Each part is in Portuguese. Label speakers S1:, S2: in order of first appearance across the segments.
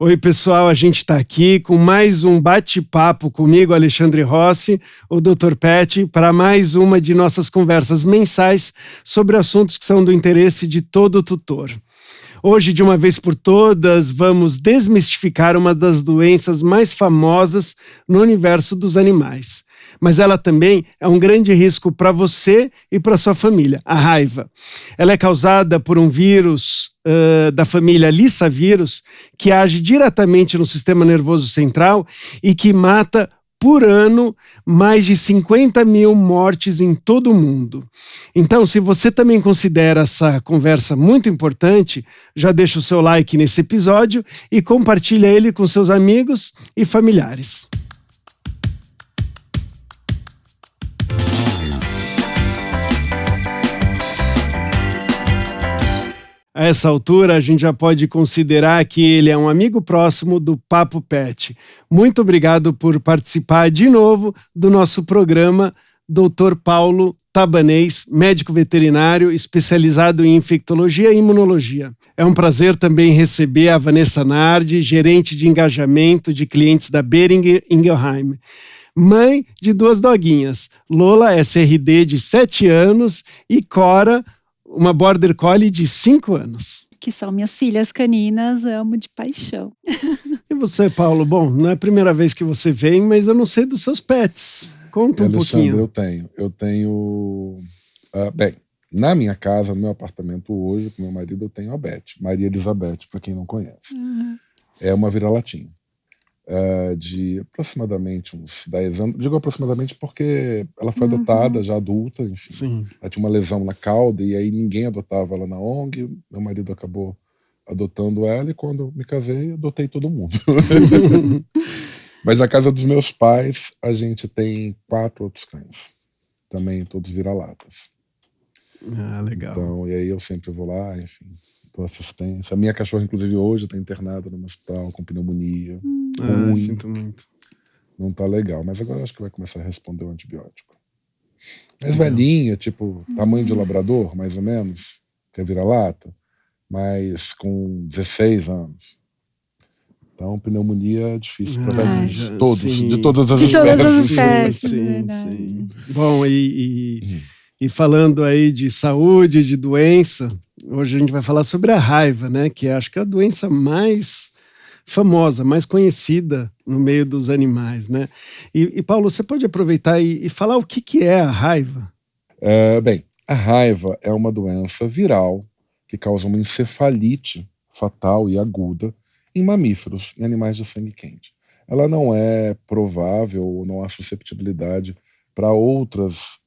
S1: Oi, pessoal, a gente está aqui com mais um bate-papo comigo, Alexandre Rossi, o Dr. Pet, para mais uma de nossas conversas mensais sobre assuntos que são do interesse de todo tutor. Hoje, de uma vez por todas, vamos desmistificar uma das doenças mais famosas no universo dos animais. Mas ela também é um grande risco para você e para sua família, a raiva. Ela é causada por um vírus da família Lissavírus, que age diretamente no sistema nervoso central e que mata por ano mais de 50 mil mortes em todo o mundo. Então, se você também considera essa conversa muito importante, já deixa o seu like nesse episódio e compartilha ele com seus amigos e familiares. A essa altura, a gente já pode considerar que ele é um amigo próximo do Papo Pet. Muito obrigado por participar de novo do nosso programa, Dr. Paulo Tabanês, médico veterinário especializado em infectologia e imunologia. É um prazer também receber a Vanessa Nardi, gerente de engajamento de clientes da Boehringer Ingelheim. Mãe de 2 doguinhas, Lola, SRD, de 7 anos, e Cora, uma Border Collie de 5 anos.
S2: Que são minhas filhas caninas, amo de paixão.
S1: E você, Paulo? Bom, não é a primeira vez que você vem, mas eu não sei dos seus pets. Conta um pouquinho.
S3: Eu tenho... bem, na minha casa, no meu apartamento hoje, com meu marido, eu tenho a Beth, Maria Elizabeth, para quem não conhece. É uma vira-latinha. De aproximadamente uns 10 anos. Digo aproximadamente porque ela foi adotada já adulta, enfim.
S1: Sim.
S3: Ela tinha uma lesão na cauda e aí ninguém adotava ela na ONG. Meu marido acabou adotando ela e quando eu me casei, adotei todo mundo. Mas na casa dos meus pais, a gente tem 4 outros cães. Também todos vira-latas.
S1: Ah, legal.
S3: Então, e aí eu sempre vou lá, enfim, dou assistência. A minha cachorra, inclusive, hoje está internada no hospital com pneumonia.
S1: Sinto muito.
S3: Não tá legal, mas agora acho que vai começar a responder o antibiótico. Mas velhinha, tipo, tamanho de labrador, mais ou menos, que é vira-lata, mas com 16 anos. Então, pneumonia é difícil para velhinhos. Todos,
S1: sim.
S3: de todas as
S2: De
S3: espécies.
S2: todas as espécies,
S1: Sim. Bom, e falando aí de saúde, de doença, hoje a gente vai falar sobre a raiva, né? Que acho que é a doença mais famosa, mais conhecida no meio dos animais, né? E Paulo, você pode aproveitar e falar o que é a raiva?
S3: Bem, a raiva é uma doença viral que causa uma encefalite fatal e aguda em mamíferos, em animais de sangue quente. Ela não é provável ou não há susceptibilidade para outras,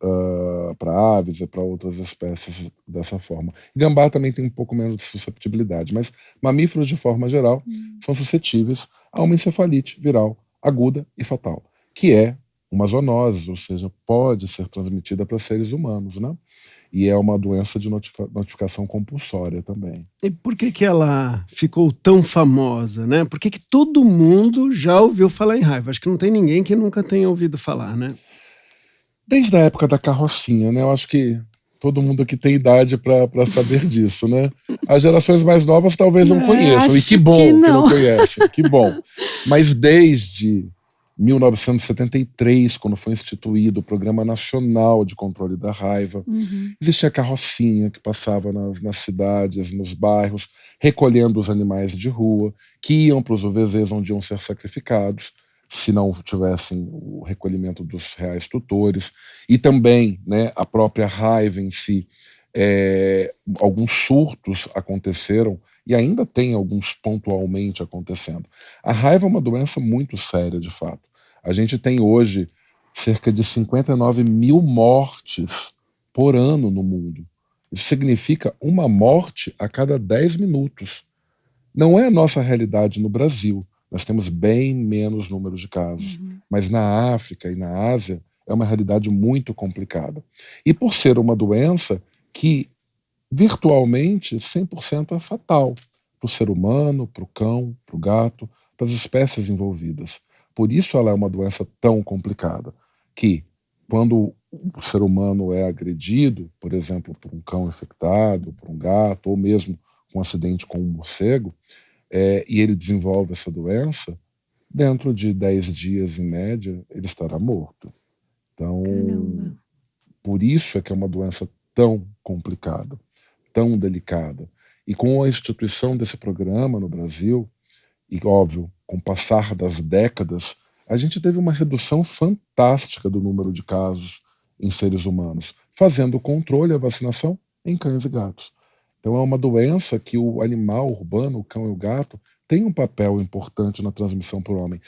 S3: para aves e para outras espécies dessa forma. Gambá também tem um pouco menos de susceptibilidade, mas mamíferos, de forma geral, são suscetíveis a uma encefalite viral aguda e fatal, que é uma zoonose, ou seja, pode ser transmitida para seres humanos, né? E é uma doença de notificação compulsória também.
S1: E por que ela ficou tão famosa, né? Por que todo mundo já ouviu falar em raiva? Acho que não tem ninguém que nunca tenha ouvido falar, né?
S3: Desde a época da carrocinha, né? Eu acho que todo mundo aqui tem idade para saber disso, né? As gerações mais novas talvez não conheçam, e que bom que não conhecem, que bom. Mas desde 1973, quando foi instituído o Programa Nacional de Controle da Raiva, existia a carrocinha que passava nas cidades, nos bairros, recolhendo os animais de rua, que iam para os OVZs onde iam ser sacrificados, se não tivessem o recolhimento dos reais tutores, e também, né, a própria raiva em si. Alguns surtos aconteceram e ainda tem alguns pontualmente acontecendo. A raiva é uma doença muito séria, de fato. A gente tem hoje cerca de 59 mil mortes por ano no mundo. Isso significa uma morte a cada 10 minutos. Não é a nossa realidade no Brasil. Nós temos bem menos número de casos. Mas na África e na Ásia é uma realidade muito complicada. E por ser uma doença que virtualmente 100% é fatal para o ser humano, para o cão, para o gato, para as espécies envolvidas. Por isso ela é uma doença tão complicada, que quando o ser humano é agredido, por exemplo, por um cão infectado, por um gato, ou mesmo com um acidente com um morcego, e ele desenvolve essa doença, dentro de 10 dias, em média, ele estará morto. Então,
S2: Caramba.
S3: por isso é que é uma doença tão complicada, tão delicada. E com a instituição desse programa no Brasil, e óbvio, com o passar das décadas, a gente teve uma redução fantástica do número de casos em seres humanos, fazendo o controle e a vacinação em cães e gatos. Então é uma doença que o animal urbano, o cão e o gato, tem um papel importante na transmissão para o homem.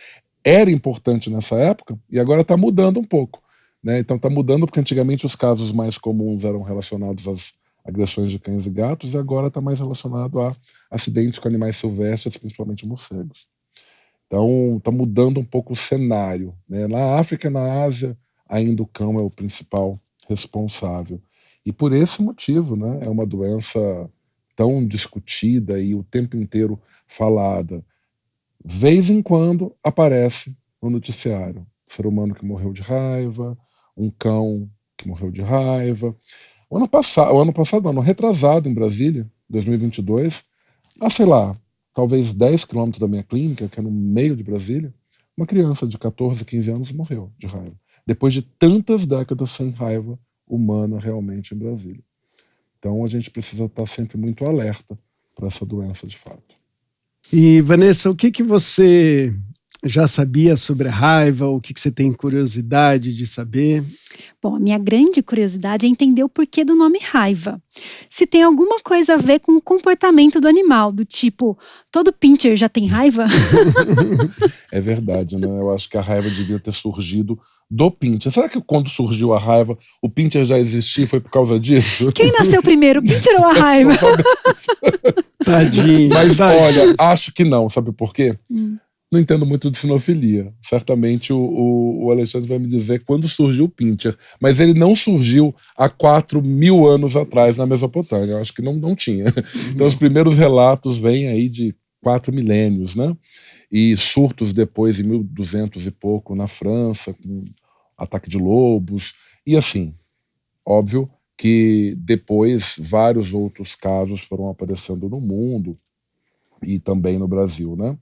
S3: Era importante nessa época e agora está mudando um pouco, né? Então está mudando porque antigamente os casos mais comuns eram relacionados às agressões de cães e gatos e agora está mais relacionado a acidentes com animais silvestres, principalmente morcegos. Então está mudando um pouco o cenário, né? Na África e na Ásia ainda o cão é o principal responsável. E por esse motivo, né, é uma doença tão discutida e o tempo inteiro falada. Vez em quando aparece no noticiário. Um ser humano que morreu de raiva, um cão que morreu de raiva. O ano retrasado, em Brasília, 2022, sei lá, talvez 10 quilômetros da minha clínica, que é no meio de Brasília, uma criança de 14, 15 anos morreu de raiva. Depois de tantas décadas sem raiva humana realmente em Brasília. Então a gente precisa estar sempre muito alerta para essa doença de fato.
S1: E Vanessa, o que você já sabia sobre a raiva? O que você tem curiosidade de saber?
S2: Bom, a minha grande curiosidade é entender o porquê do nome raiva. Se tem alguma coisa a ver com o comportamento do animal, do tipo, todo pincher já tem raiva?
S3: É verdade, né? Eu acho que a raiva devia ter surgido do pincher. Será que quando surgiu a raiva, o pincher já existia e foi por causa disso?
S2: Quem nasceu primeiro, o pincher ou a raiva?
S1: Tadinho.
S3: Mas olha, acho que não. Sabe por quê? Não entendo muito de sinofilia. Certamente o Alexandre vai me dizer quando surgiu o pincher. Mas ele não surgiu há 4.000 anos atrás na Mesopotâmia. Eu acho que não tinha. Então os primeiros relatos vêm aí de 4 milênios, né? E surtos depois, em 1200 e pouco, na França, com ataque de lobos. E assim, óbvio que depois vários outros casos foram aparecendo no mundo e também no Brasil, né?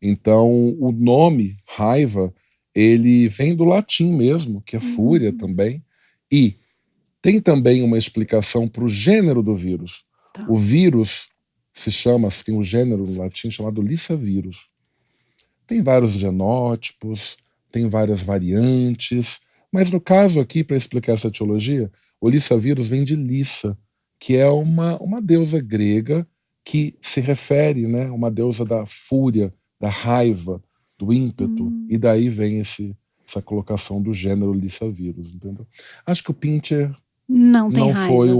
S3: Então, o nome raiva, ele vem do latim mesmo, que é fúria também, e tem também uma explicação para o gênero do vírus.
S2: Tá.
S3: O vírus tem um gênero no latim chamado lissavírus. Tem vários genótipos, tem várias variantes, mas no caso aqui, para explicar essa etiologia, o lissavírus vem de Lissa, que é uma deusa grega que se refere, né, uma deusa da fúria, da raiva, do ímpeto, e daí vem essa colocação do gênero lissavírus, entendeu? Acho que o pincher
S2: não
S3: foi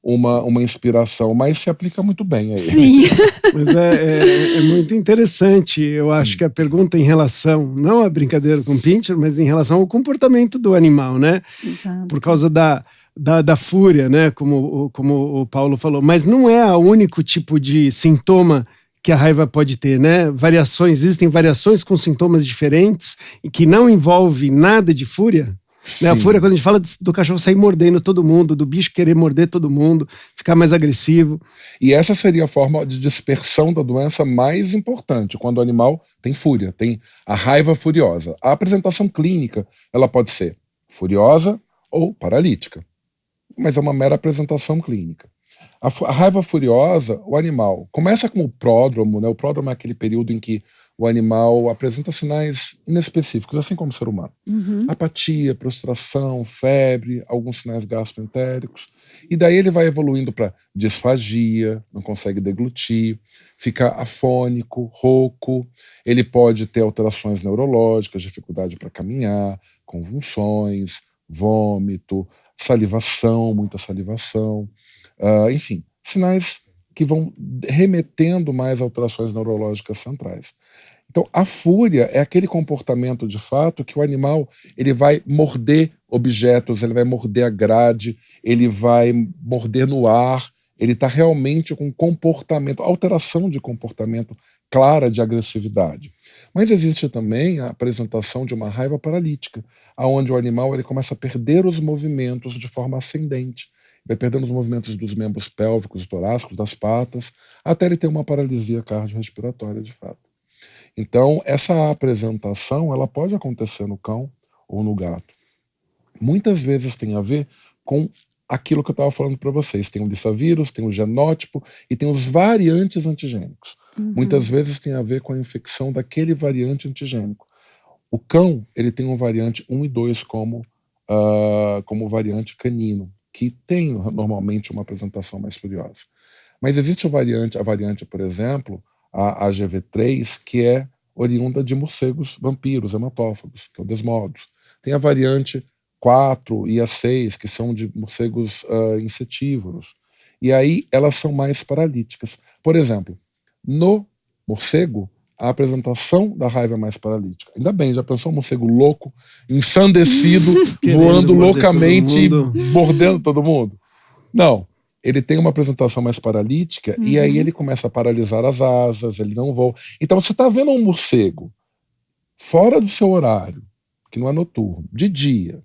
S3: uma inspiração, mas se aplica muito bem a ele.
S2: Sim.
S1: Mas é muito interessante. Eu acho que a pergunta em relação, não a brincadeira com o pincher, mas em relação ao comportamento do animal, né?
S2: Exato.
S1: Por causa da fúria, né? Como o Paulo falou. Mas não é o único tipo de sintoma que a raiva pode ter, né? Existem variações com sintomas diferentes e que não envolve nada de fúria. Né? A fúria, quando a gente fala do cachorro sair mordendo todo mundo, do bicho querer morder todo mundo, ficar mais agressivo.
S3: E essa seria a forma de dispersão da doença mais importante, quando o animal tem fúria, tem a raiva furiosa. A apresentação clínica, ela pode ser furiosa ou paralítica, mas é uma mera apresentação clínica. A raiva furiosa, o animal começa com o pródromo, né? O pródromo é aquele período em que o animal apresenta sinais inespecíficos, assim como o ser humano. Apatia, prostração, febre, alguns sinais gastroentéricos. E daí ele vai evoluindo para disfagia, não consegue deglutir, fica afônico, rouco. Ele pode ter alterações neurológicas, dificuldade para caminhar, convulsões, vômito, salivação, muita salivação. Enfim, sinais que vão remetendo mais a alterações neurológicas centrais. Então, a fúria é aquele comportamento, de fato, que o animal ele vai morder objetos, ele vai morder a grade, ele vai morder no ar, ele está realmente com comportamento, alteração de comportamento clara de agressividade. Mas existe também a apresentação de uma raiva paralítica, onde o animal ele começa a perder os movimentos de forma ascendente. vai perdendo os movimentos dos membros pélvicos, torácicos, das patas, até ele ter uma paralisia cardiorrespiratória de fato. Então, essa apresentação ela pode acontecer no cão ou no gato. Muitas vezes tem a ver com aquilo que eu estava falando para vocês. Tem o lissavírus, tem o genótipo e tem os variantes antigênicos. Muitas vezes tem a ver com a infecção daquele variante antigênico. O cão ele tem um variante 1 e 2 como variante canino, que tem normalmente uma apresentação mais furiosa. Mas existe a variante, por exemplo, a AGV3, que é oriunda de morcegos vampiros, hematófagos, que é o Desmodus. Tem a variante 4 e a 6, que são de morcegos insetívoros. E aí elas são mais paralíticas. Por exemplo, no morcego, a apresentação da raiva é mais paralítica. Ainda bem, já pensou um morcego louco, ensandecido, voando loucamente, mordendo todo mundo? Não. Ele tem uma apresentação mais paralítica e aí ele começa a paralisar as asas, ele não voa. Então você está vendo um morcego fora do seu horário, que não é noturno, de dia,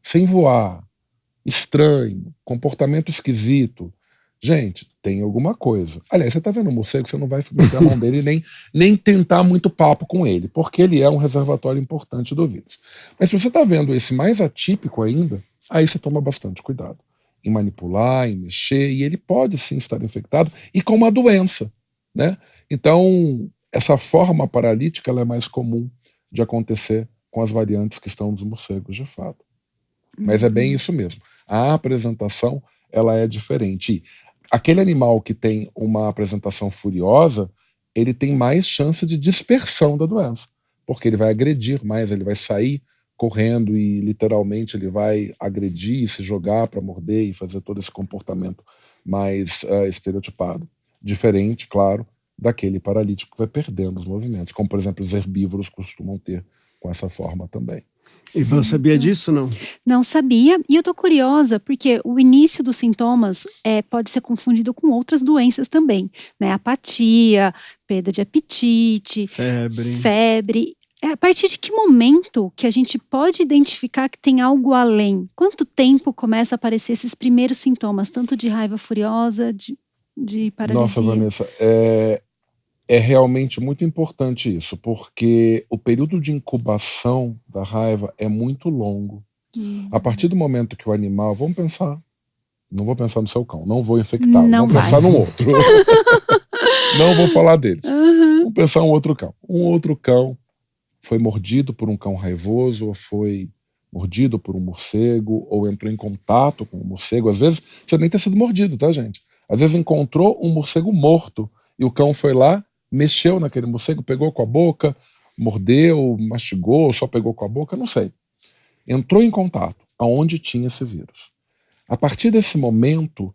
S3: sem voar, estranho, comportamento esquisito. Gente, tem alguma coisa. Aliás, você está vendo um morcego, você não vai meter a mão dele nem tentar muito papo com ele, porque ele é um reservatório importante do vírus. Mas se você está vendo esse mais atípico ainda, aí você toma bastante cuidado em manipular, em mexer, e ele pode sim estar infectado e com uma doença, né? Então, essa forma paralítica ela é mais comum de acontecer com as variantes que estão nos morcegos, de fato. Mas é bem isso mesmo. A apresentação ela é diferente. E aquele animal que tem uma apresentação furiosa, ele tem mais chance de dispersão da doença, porque ele vai agredir mais, ele vai sair correndo e literalmente ele vai agredir, se jogar para morder e fazer todo esse comportamento mais estereotipado. Diferente, claro, daquele paralítico que vai perdendo os movimentos, como por exemplo os herbívoros costumam ter com essa forma também.
S1: Ivan sabia disso, não?
S2: Não sabia, e eu tô curiosa porque o início dos sintomas pode ser confundido com outras doenças também, né? Apatia, perda de apetite, febre. A partir de que momento que a gente pode identificar que tem algo além? Quanto tempo começa a aparecer esses primeiros sintomas, tanto de raiva furiosa, de paralisia?
S3: Nossa, Vanessa, é realmente muito importante isso, porque o período de incubação da raiva é muito longo. A partir do momento que o animal... Vamos pensar... Não vou pensar no seu cão, não vou infectá-lo. Vamos pensar num outro. Não vou falar deles. Vamos pensar um outro cão. Um outro cão foi mordido por um cão raivoso, ou foi mordido por um morcego, ou entrou em contato com um morcego. Às vezes, você nem ter sido mordido, tá, gente? Às vezes encontrou um morcego morto, e o cão foi lá, mexeu naquele morcego, pegou com a boca, mordeu, mastigou, só pegou com a boca, não sei. Entrou em contato aonde tinha esse vírus. A partir desse momento,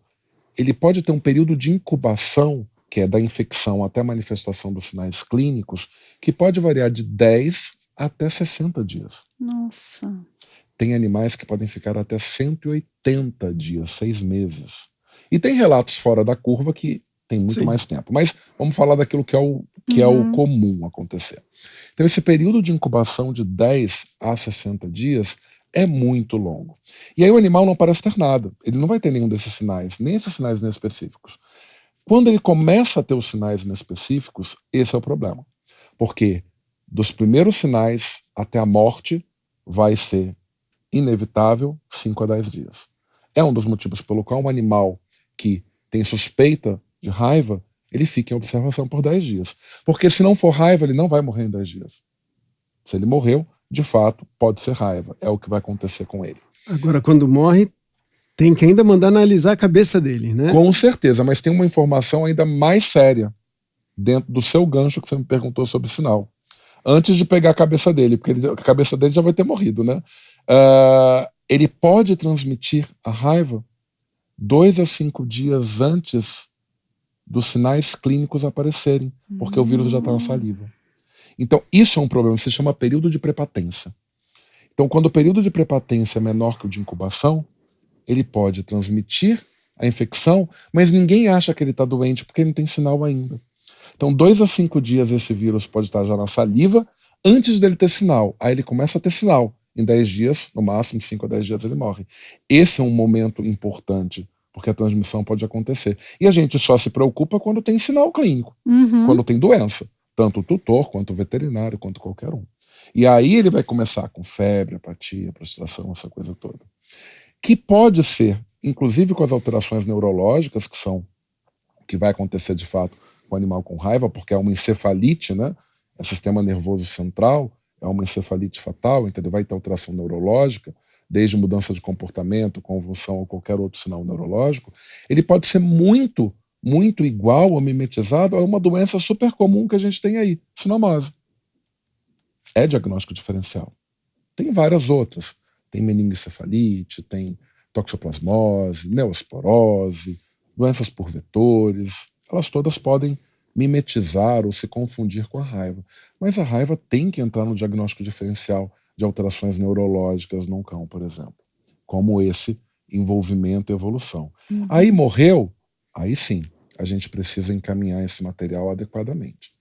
S3: ele pode ter um período de incubação, que é da infecção até a manifestação dos sinais clínicos, que pode variar de 10 até 60 dias.
S2: Nossa.
S3: Tem animais que podem ficar até 180 dias, 6 meses. E tem relatos fora da curva que tem muito mais tempo. Mas vamos falar daquilo que é o comum acontecer. Então, esse período de incubação de 10 a 60 dias é muito longo. E aí o animal não parece ter nada. Ele não vai ter nenhum desses sinais, nem esses sinais inespecíficos. Quando ele começa a ter os sinais inespecíficos, esse é o problema. Porque dos primeiros sinais até a morte vai ser inevitável 5 a 10 dias. É um dos motivos pelo qual um animal que tem suspeita de raiva, ele fica em observação por 10 dias. Porque se não for raiva, ele não vai morrer em 10 dias. Se ele morreu, de fato, pode ser raiva. É o que vai acontecer com ele.
S1: Agora, quando morre, tem que ainda mandar analisar a cabeça dele, né?
S3: Com certeza, mas tem uma informação ainda mais séria dentro do seu gancho que você me perguntou sobre sinal. Antes de pegar a cabeça dele, porque a cabeça dele já vai ter morrido, né? Ele pode transmitir a raiva 2 a 5 dias antes dos sinais clínicos aparecerem, porque o vírus já está na saliva. Então, isso é um problema, se chama período de prepatência. Então, quando o período de prepatência é menor que o de incubação, ele pode transmitir a infecção, mas ninguém acha que ele está doente, porque ele não tem sinal ainda. Então, 2 a 5 dias esse vírus pode estar já na saliva, antes dele ter sinal. Aí ele começa a ter sinal. Em 10 dias, no máximo, 5 a 10 dias ele morre. Esse é um momento importante porque a transmissão pode acontecer. E a gente só se preocupa quando tem sinal clínico, quando tem doença, tanto o tutor, quanto o veterinário, quanto qualquer um. E aí ele vai começar com febre, apatia, prostração, essa coisa toda. Que pode ser, inclusive com as alterações neurológicas, que são o que vai acontecer de fato com o animal com raiva, porque é uma encefalite, né? É sistema nervoso central, é uma encefalite fatal, então ele vai ter alteração neurológica, desde mudança de comportamento, convulsão ou qualquer outro sinal neurológico. Ele pode ser muito, muito igual ou mimetizado a uma doença super comum que a gente tem aí, cinomose. É diagnóstico diferencial. Tem várias outras. Tem meningoencefalite, tem toxoplasmose, neosporose, doenças por vetores. Elas todas podem mimetizar ou se confundir com a raiva. Mas a raiva tem que entrar no diagnóstico diferencial de alterações neurológicas num cão, por exemplo. Como esse envolvimento e evolução. Aí morreu, aí sim, a gente precisa encaminhar esse material adequadamente.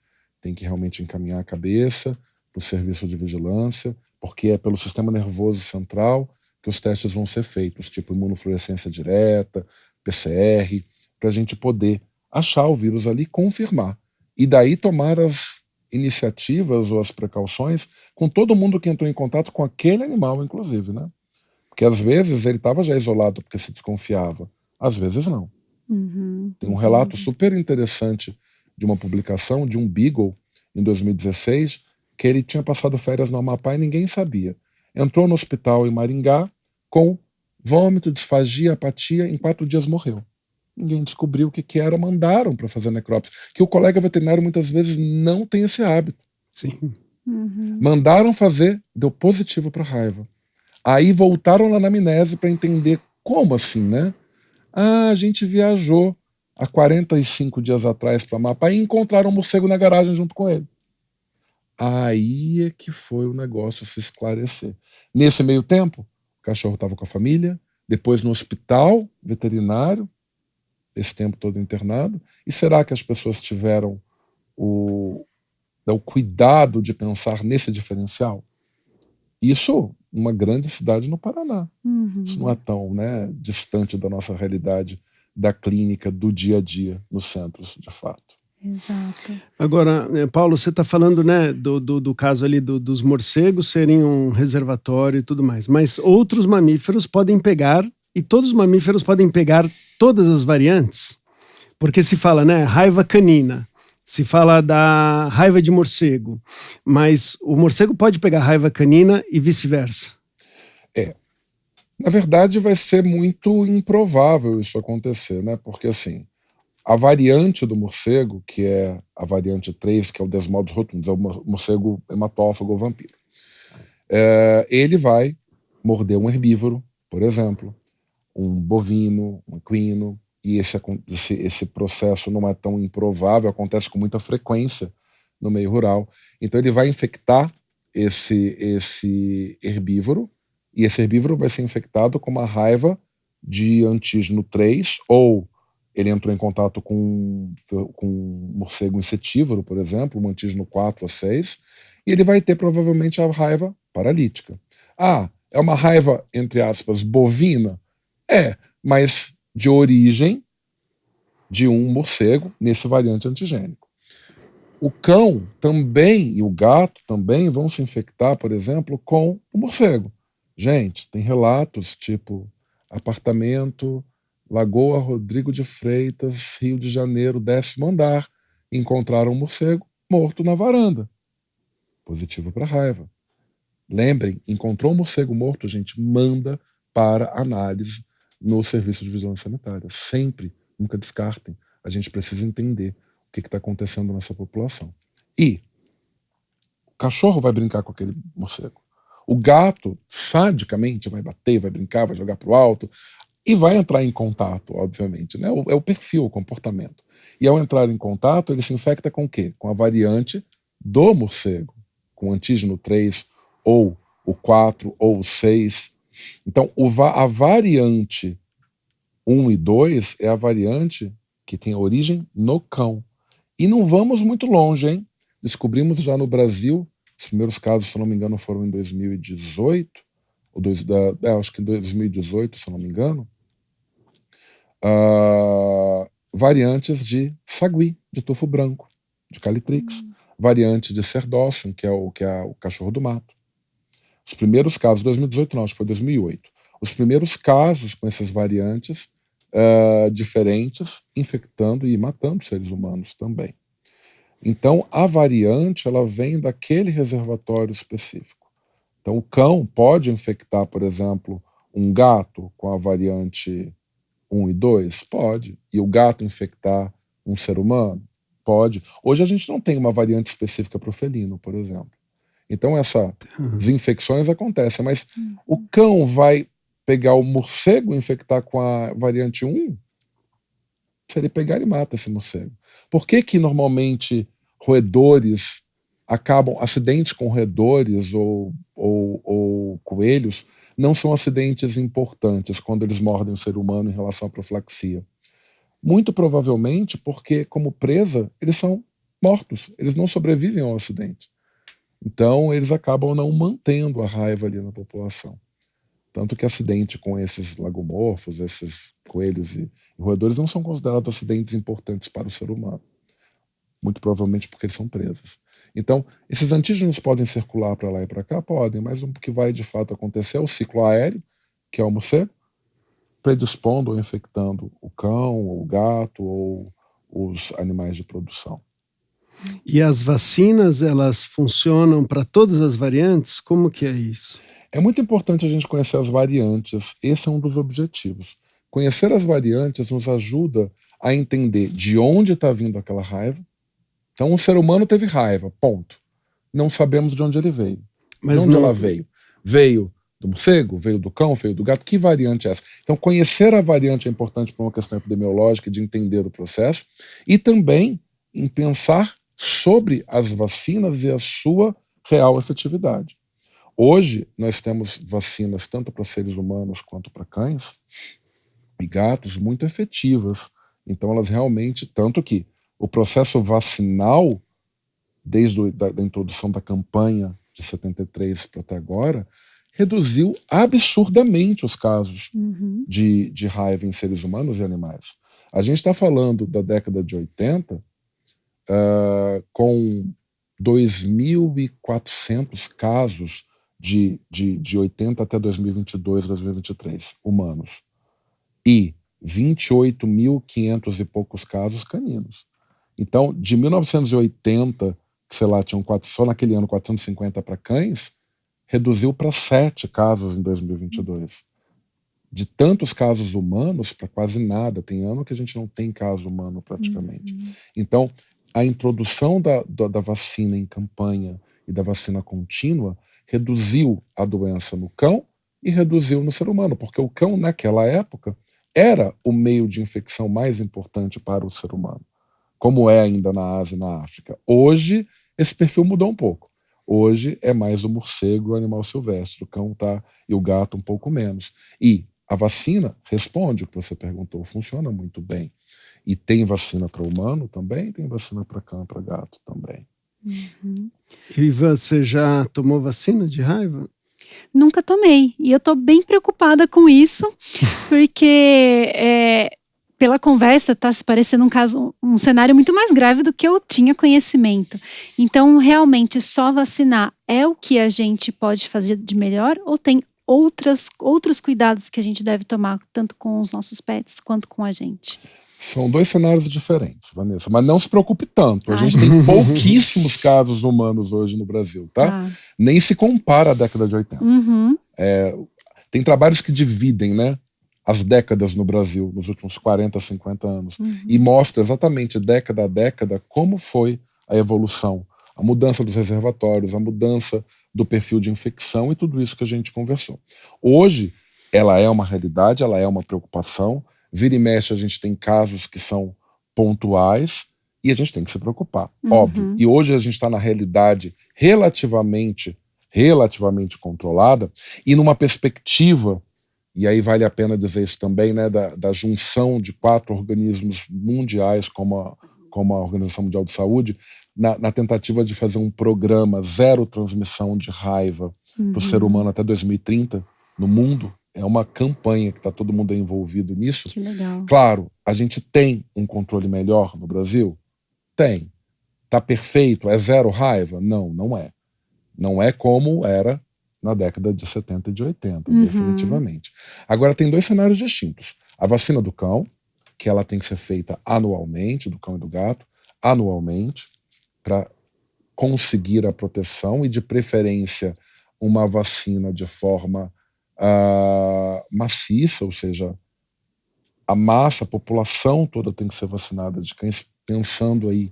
S3: Tem que realmente encaminhar a cabeça para o serviço de vigilância, porque é pelo sistema nervoso central que os testes vão ser feitos, tipo imunofluorescência direta, PCR, para a gente poder achar o vírus ali, confirmar. E daí tomar as iniciativas ou as precauções com todo mundo que entrou em contato com aquele animal, inclusive, né? Porque às vezes ele estava já isolado porque se desconfiava, às vezes não. Tem um relato super interessante de uma publicação de um Beagle em 2016, que ele tinha passado férias no Amapá e ninguém sabia. Entrou no hospital em Maringá com vômito, disfagia, apatia, em 4 dias morreu. Ninguém descobriu o que era, mandaram para fazer necrópsia. Que o colega veterinário muitas vezes não tem esse hábito.
S1: Sim.
S3: Mandaram fazer, deu positivo para raiva. Aí voltaram lá na anamnese para entender como assim, né? Ah, a gente viajou há 45 dias atrás para Amapá e encontraram um morcego na garagem junto com ele. Aí é que foi o negócio se esclarecer. Nesse meio tempo, o cachorro estava com a família, depois no hospital veterinário, esse tempo todo internado. E será que as pessoas tiveram o cuidado de pensar nesse diferencial? Isso, uma grande cidade no Paraná. Isso não é tão, né, distante da nossa realidade, da clínica, do dia a dia nos centros, de fato.
S2: Exato.
S1: Agora, Paulo, você está falando, né, do caso ali dos morcegos serem um reservatório e tudo mais, mas outros mamíferos podem pegar, e todos os mamíferos podem pegar todas as variantes? Porque se fala, né, raiva canina, se fala da raiva de morcego, mas o morcego pode pegar raiva canina e vice-versa?
S3: Na verdade, vai ser muito improvável isso acontecer, né? Porque, assim, a variante do morcego, que é a variante 3, que é o Desmodus rotundus, é o morcego hematófago ou vampiro, ele vai morder um herbívoro, por exemplo, um bovino, um equino, e esse processo não é tão improvável, acontece com muita frequência no meio rural. Então ele vai infectar esse herbívoro, e esse herbívoro vai ser infectado com uma raiva de antígeno 3, ou ele entrou em contato com um morcego insetívoro, por exemplo, um antígeno 4 ou 6, e ele vai ter provavelmente a raiva paralítica. Ah, é uma raiva, entre aspas, bovina? Mas de origem de um morcego nesse variante antigênico. O cão também e o gato também vão se infectar, por exemplo, com o morcego. Gente, tem relatos tipo apartamento, Lagoa Rodrigo de Freitas, Rio de Janeiro, 10º andar, encontraram um morcego morto na varanda. Positivo para raiva. Lembrem, encontrou um morcego morto, gente, manda para análise no serviço de vigilância sanitária. Sempre, nunca descartem. A gente precisa entender o que está acontecendo nessa população. E o cachorro vai brincar com aquele morcego. O gato, sadicamente, vai bater, vai brincar, vai jogar para o alto e vai entrar em contato, obviamente. Né? É o perfil, o comportamento. E ao entrar em contato, ele se infecta com o quê? Com a variante do morcego, com o antígeno 3, ou o 4, ou o 6. Então, a variante 1 e 2 é a variante que tem origem no cão. E não vamos muito longe, hein? Descobrimos já no Brasil, os primeiros casos, se não me engano, foram em 2018, acho que em 2018, se não me engano, variantes de sagui, de tufo branco, de calitrix, variante de cerdócio, que é o cachorro do mato. Os primeiros casos, 2018 não, acho que foi 2008, os primeiros casos com essas variantes diferentes, infectando e matando seres humanos também. Então, a variante, ela vem daquele reservatório específico. Então, o cão pode infectar, por exemplo, um gato com a variante 1 e 2? Pode. E o gato infectar um ser humano? Pode. Hoje a gente não tem uma variante específica para o felino, por exemplo. Então, essas infecções acontecem, mas o cão vai pegar o morcego e infectar com a variante 1? Se ele pegar, ele mata esse morcego. Por que normalmente roedores acidentes com roedores ou coelhos não são acidentes importantes quando eles mordem o ser humano em relação à profilaxia? Muito provavelmente porque, como presa, eles são mortos, eles não sobrevivem ao acidente. Então, eles acabam não mantendo a raiva ali na população. Tanto que acidente com esses lagomorfos, esses coelhos e roedores não são considerados acidentes importantes para o ser humano. Muito provavelmente porque eles são presos. Então, esses antígenos podem circular para lá e para cá? Podem, mas o que vai de fato acontecer é o ciclo aéreo, que é o morcego, predispondo ou infectando o cão, ou o gato, ou os animais de produção.
S1: E as vacinas, elas funcionam para todas as variantes? Como que é isso?
S3: É muito importante a gente conhecer as variantes. Esse é um dos objetivos. Conhecer as variantes nos ajuda a entender de onde está vindo aquela raiva. Então, o ser humano teve raiva, ponto. Não sabemos de onde ele veio.
S1: Mas
S3: de onde ela veio? Veio do morcego? Veio do cão? Veio do gato? Que variante é essa? Então, conhecer a variante é importante para uma questão epidemiológica, de entender o processo, e também em pensar sobre as vacinas e a sua real efetividade. Hoje, nós temos vacinas tanto para seres humanos quanto para cães e gatos muito efetivas. Então, elas realmente, tanto que o processo vacinal, desde a introdução da campanha de 73 para até agora, reduziu absurdamente os casos de raiva em seres humanos e animais. A gente está falando da década de 80, com 2.400 casos de 80 até 2022, 2023, humanos. E 28.500 e poucos casos caninos. Então, de 1980, que sei lá, tinham só naquele ano 450 para cães, reduziu para 7 casos em 2022. De tantos casos humanos para quase nada. Tem ano que a gente não tem caso humano praticamente. Então, a introdução da vacina em campanha e da vacina contínua reduziu a doença no cão e reduziu no ser humano, porque o cão, naquela época, era o meio de infecção mais importante para o ser humano, como é ainda na Ásia e na África. Hoje, esse perfil mudou um pouco. Hoje é mais o morcego, o animal silvestre, o cão e o gato um pouco menos. E a vacina responde o que você perguntou, funciona muito bem. E tem vacina para humano também, tem vacina para cão e para gato também.
S1: E você já tomou vacina de raiva?
S2: Nunca tomei. E eu tô bem preocupada com isso, porque pela conversa tá se parecendo um cenário muito mais grave do que eu tinha conhecimento. Então, realmente, só vacinar é o que a gente pode fazer de melhor, ou tem outros cuidados que a gente deve tomar, tanto com os nossos pets quanto com a gente?
S3: São 2 cenários diferentes, Vanessa, mas não se preocupe tanto. A gente tem pouquíssimos casos humanos hoje no Brasil, tá? Nem se compara à década de 80. Tem trabalhos que dividem, né, as décadas no Brasil, nos últimos 40, 50 anos, e mostra exatamente década a década como foi a evolução, a mudança dos reservatórios, a mudança do perfil de infecção e tudo isso que a gente conversou. Hoje, ela é uma realidade, ela é uma preocupação. Vira e mexe, a gente tem casos que são pontuais e a gente tem que se preocupar, óbvio. E hoje a gente está na realidade relativamente controlada e numa perspectiva, e aí vale a pena dizer isso também, né, da junção de 4 organismos mundiais como a Organização Mundial de Saúde, na tentativa de fazer um programa zero transmissão de raiva para o ser humano até 2030 no mundo. É uma campanha que está todo mundo envolvido nisso.
S2: Que legal.
S3: Claro, a gente tem um controle melhor no Brasil? Tem. Está perfeito? É zero raiva? Não, não é. Não é como era na década de 70 e de 80, definitivamente. Agora, tem 2 cenários distintos. A vacina do cão, que ela tem que ser feita anualmente, do cão e do gato, anualmente, para conseguir a proteção e, de preferência, uma vacina de forma maciça, ou seja, a população toda tem que ser vacinada de cães, pensando aí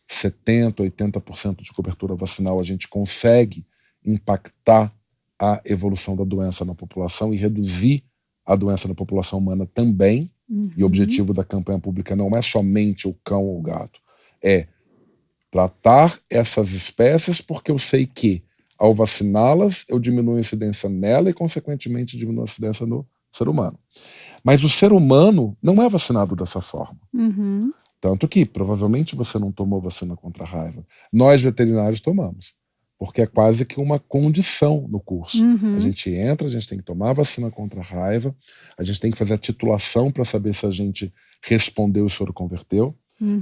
S3: 70%, 80% de cobertura vacinal, a gente consegue impactar a evolução da doença na população e reduzir a doença na população humana também. E o objetivo da campanha pública não é somente o cão ou o gato, é tratar essas espécies, porque eu sei que, ao vaciná-las, eu diminuo a incidência nela e, consequentemente, diminuo a incidência no ser humano. Mas o ser humano não é vacinado dessa forma. Tanto que, provavelmente, você não tomou vacina contra a raiva. Nós, veterinários, tomamos. Porque é quase que uma condição no curso. A gente entra, a gente tem que tomar a vacina contra a raiva, a gente tem que fazer a titulação para saber se a gente respondeu e o soro converteu.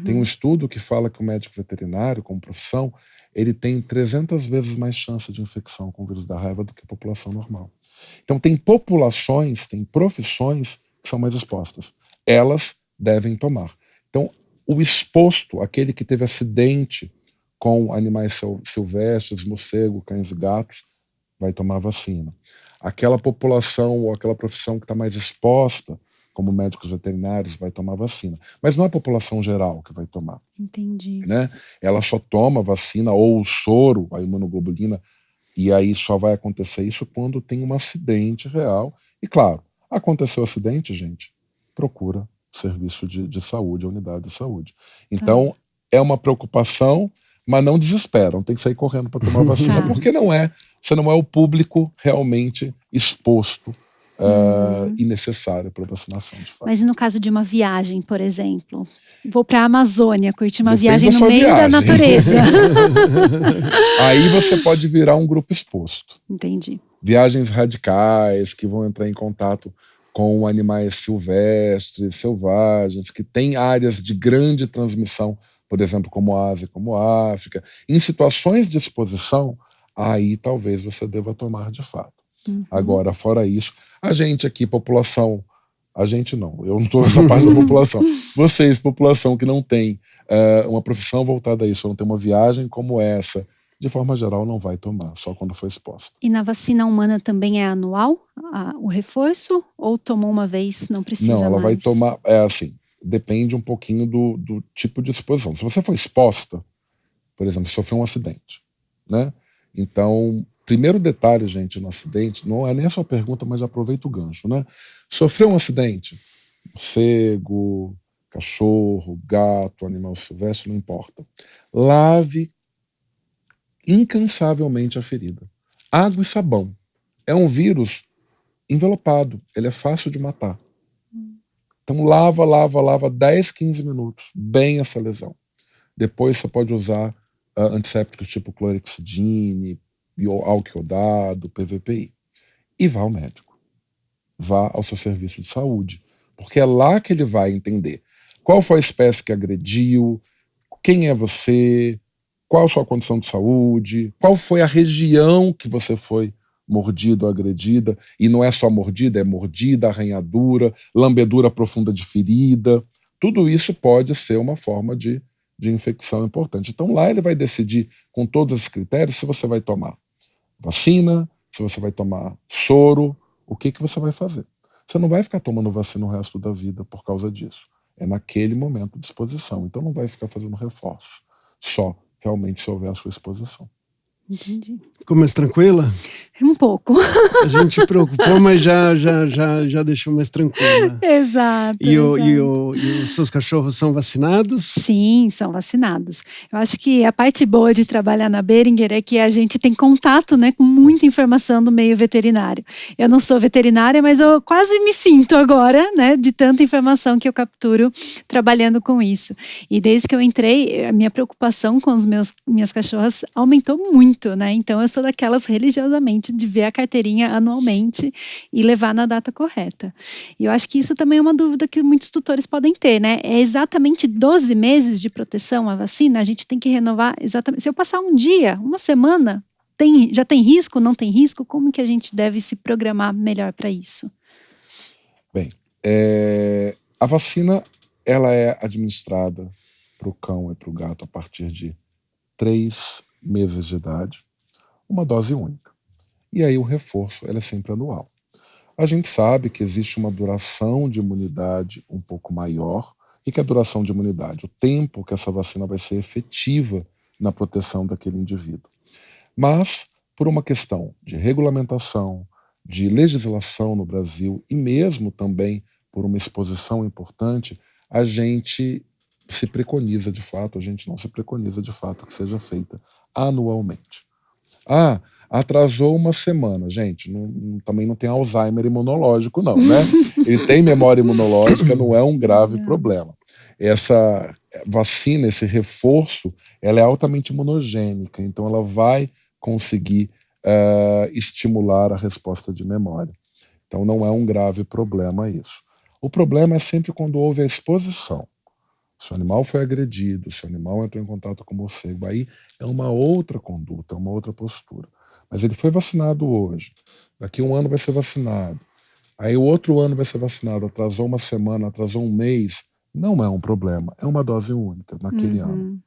S3: Tem um estudo que fala que o médico veterinário, como profissão, ele tem 300 vezes mais chance de infecção com o vírus da raiva do que a população normal. Então tem populações, tem profissões que são mais expostas. Elas devem tomar. Então o exposto, aquele que teve acidente com animais silvestres, morcego, cães e gatos, vai tomar vacina. Aquela população ou aquela profissão que está mais exposta, como médicos veterinários, vai tomar vacina. Mas não é a população geral que vai tomar.
S2: Entendi.
S3: Né? Ela só toma vacina ou o soro, a imunoglobulina, e aí só vai acontecer isso quando tem um acidente real. E claro, aconteceu o acidente, gente, procura serviço de saúde, a unidade de saúde. Então, é uma preocupação, mas não desesperam, tem que sair correndo para tomar vacina, porque você não é o público realmente exposto e necessário para vacinação, de fato.
S2: Mas no caso de uma viagem, por exemplo, vou para a Amazônia, curtir uma viagem no meio da natureza.
S3: Aí você pode virar um grupo exposto.
S2: Entendi.
S3: Viagens radicais, que vão entrar em contato com animais silvestres, selvagens, que têm áreas de grande transmissão, por exemplo, como a Ásia, como a África. Em situações de exposição, aí talvez você deva tomar de fato. Agora, fora isso, a gente aqui, população, a gente não, eu não estou nessa parte da população. Vocês, população que não tem uma profissão voltada a isso, não tem uma viagem como essa, de forma geral não vai tomar, só quando for exposta.
S2: E na vacina humana também é anual o reforço? Ou tomou uma vez, não precisa mais?
S3: Não, ela vai tomar, assim, depende um pouquinho do tipo de exposição. Se você for exposta, por exemplo, sofreu um acidente, né? Então, primeiro detalhe, gente, no acidente, não é nem a sua pergunta, mas aproveita o gancho, né? Sofreu um acidente, morcego, cachorro, gato, animal silvestre, não importa. Lave incansavelmente a ferida. Água e sabão. É um vírus envelopado, ele é fácil de matar. Então lava 10, 15 minutos, bem essa lesão. Depois você pode usar antissépticos tipo clorexidine, álcool iodado, PVPI. E vá ao médico. Vá ao seu serviço de saúde. Porque é lá que ele vai entender qual foi a espécie que agrediu, quem é você, qual a sua condição de saúde, qual foi a região que você foi mordido ou agredida. E não é só mordida, é mordida, arranhadura, lambedura profunda de ferida. Tudo isso pode ser uma forma de infecção importante. Então lá ele vai decidir, com todos esses critérios, se você vai tomar vacina, se você vai tomar soro, o que você vai fazer. Você não vai ficar tomando vacina o resto da vida por causa disso. É naquele momento de exposição. Então não vai ficar fazendo reforço. Só realmente se houver a sua exposição.
S2: Entendi.
S1: Ficou mais tranquila?
S2: Um pouco.
S1: A gente se preocupou, mas já deixou mais tranquila.
S2: Exato.
S1: E os seus cachorros são vacinados?
S2: Sim, são vacinados. Eu acho que a parte boa de trabalhar na Boehringer é que a gente tem contato, né, com muita informação do meio veterinário. Eu não sou veterinária, mas eu quase me sinto agora, né, de tanta informação que eu capturo trabalhando com isso. E desde que eu entrei, a minha preocupação com minhas cachorras aumentou muito. muito, né? Então eu sou daquelas religiosamente de ver a carteirinha anualmente e levar na data correta. E eu acho que isso também é uma dúvida que muitos tutores podem ter, né? É exatamente 12 meses de proteção a vacina? A gente tem que renovar exatamente. Se eu passar um dia, uma semana, já tem risco, não tem risco? Como que a gente deve se programar melhor para isso?
S3: Bem, a vacina ela é administrada para o cão e para o gato a partir de 3 meses de idade, uma dose única. E aí o reforço ela é sempre anual. A gente sabe que existe uma duração de imunidade um pouco maior. O que é a duração de imunidade? O tempo que essa vacina vai ser efetiva na proteção daquele indivíduo. Mas, por uma questão de regulamentação, de legislação no Brasil e mesmo também por uma exposição importante, a gente se preconiza de fato, a gente não se preconiza de fato que seja feita anualmente. Atrasou uma semana, gente, também não tem Alzheimer imunológico não, né? Ele tem memória imunológica, não é um grave problema. Essa vacina, esse reforço, ela é altamente imunogênica, então ela vai conseguir estimular a resposta de memória. Então não é um grave problema isso. O problema é sempre quando houve a exposição. Se o animal foi agredido, se o animal entrou em contato com o morcego, aí é uma outra conduta, é uma outra postura. Mas ele foi vacinado hoje, daqui a um ano vai ser vacinado, aí o outro ano vai ser vacinado, atrasou uma semana, atrasou um mês, não é um problema, é uma dose única naquele ano.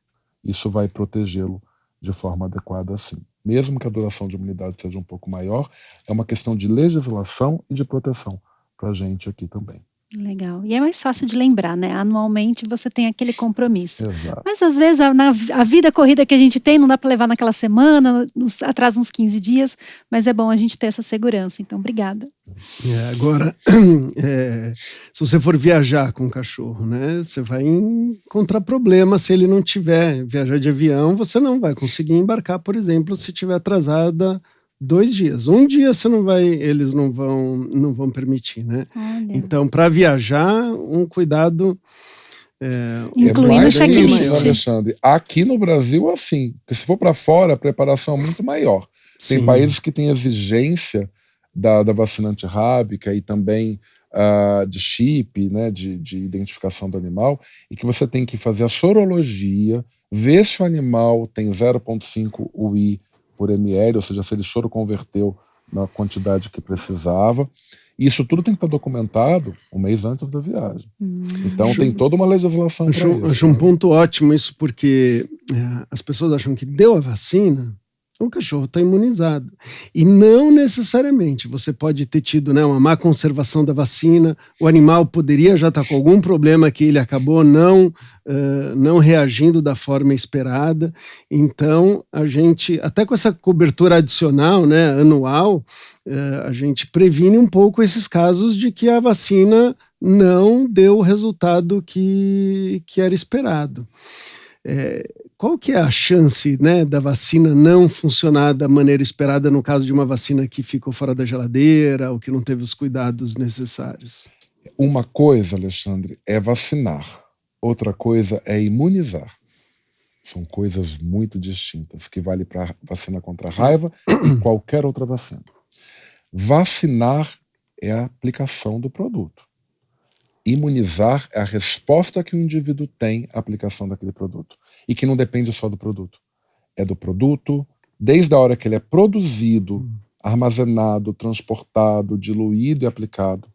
S3: Isso vai protegê-lo de forma adequada assim. Mesmo que a duração de imunidade seja um pouco maior, é uma questão de legislação e de proteção para a gente aqui também.
S2: Legal. E é mais fácil de lembrar, né? Anualmente você tem aquele compromisso.
S3: Exato.
S2: Mas às vezes a vida corrida que a gente tem não dá para levar naquela semana, atrasa uns 15 dias, mas é bom a gente ter essa segurança. Então, obrigada.
S1: Agora, se você for viajar com o cachorro, né? Você vai encontrar problema se ele não tiver. Viajar de avião, você não vai conseguir embarcar, por exemplo, se tiver atrasada 2 dias. Um dia você não vai, eles não vão permitir, né?
S2: Olha.
S1: Então, para viajar, um cuidado
S2: incluindo o checklist.
S3: Alexandre, aqui no Brasil, assim, porque se for para fora, a preparação é muito maior. Tem países que têm exigência da vacina antirrábica e também de chip, né, de identificação do animal, e que você tem que fazer a sorologia, ver se o animal tem 0,5 UI por ml, ou seja, se ele soroconverteu na quantidade que precisava. E isso tudo tem que estar documentado um mês antes da viagem. Então tem toda uma legislação para isso.
S1: Acho um ponto ótimo isso, porque as pessoas acham que deu a vacina, o cachorro está imunizado. E não necessariamente. Você pode ter tido, né, uma má conservação da vacina, o animal poderia já estar com algum problema que ele acabou não reagindo da forma esperada. Então, a gente, até com essa cobertura adicional, né, anual, a gente previne um pouco esses casos de que a vacina não deu o resultado que era esperado. Qual que é a chance, né, da vacina não funcionar da maneira esperada no caso de uma vacina que ficou fora da geladeira ou que não teve os cuidados necessários?
S3: Uma coisa, Alexandre, é vacinar. Outra coisa é imunizar. São coisas muito distintas, que vale para vacina contra a raiva e qualquer outra vacina. Vacinar é a aplicação do produto. Imunizar é a resposta que o indivíduo tem à aplicação daquele produto. E que não depende só do produto. É do produto, desde a hora que ele é produzido, armazenado, transportado, diluído e aplicado.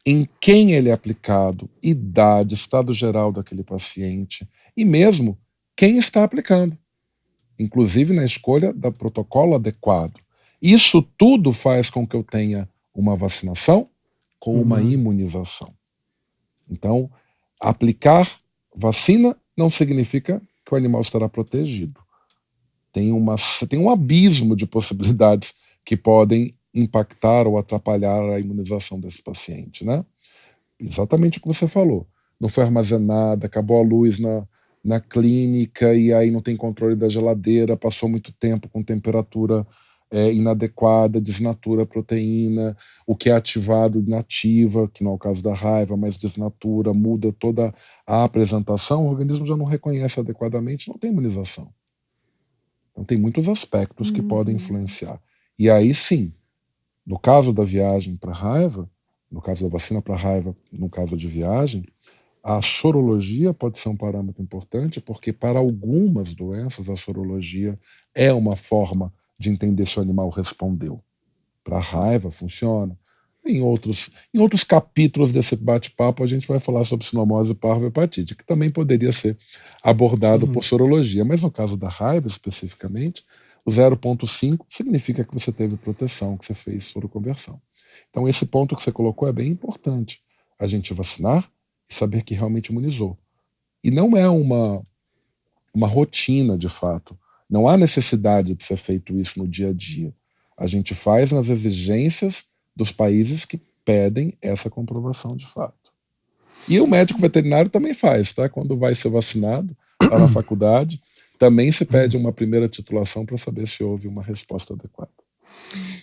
S3: Em quem ele é aplicado, idade, estado geral daquele paciente e mesmo quem está aplicando. Inclusive na escolha do protocolo adequado. Isso tudo faz com que eu tenha uma vacinação com uma imunização. Então, aplicar vacina não significa que o animal estará protegido. Tem um abismo de possibilidades que podem impactar ou atrapalhar a imunização desse paciente, né? Exatamente o que você falou. Não foi armazenada, acabou a luz na clínica e aí não tem controle da geladeira, passou muito tempo com temperatura inadequada, desnatura a proteína, o que é ativado inativa, que não é o caso da raiva, mas desnatura, muda toda a apresentação, o organismo já não reconhece adequadamente, não tem imunização. Então tem muitos aspectos que podem influenciar. E aí sim, no caso da viagem para raiva, no caso da vacina para raiva, no caso de viagem, a sorologia pode ser um parâmetro importante, porque para algumas doenças a sorologia é uma forma de entender se o animal respondeu. Para a raiva funciona. Em outros capítulos desse bate-papo a gente vai falar sobre sinomose parvohepatite, que também poderia ser abordado por sorologia. Mas no caso da raiva especificamente, o 0,5 significa que você teve proteção, que você fez soroconversão. Então esse ponto que você colocou é bem importante. A gente vacinar e saber que realmente imunizou. E não é uma rotina, de fato. Não há necessidade de ser feito isso no dia a dia. A gente faz nas exigências dos países que pedem essa comprovação de fato. E o médico veterinário também faz, tá? Quando vai ser vacinado, está na faculdade, também se pede uma primeira titulação para saber se houve uma resposta adequada.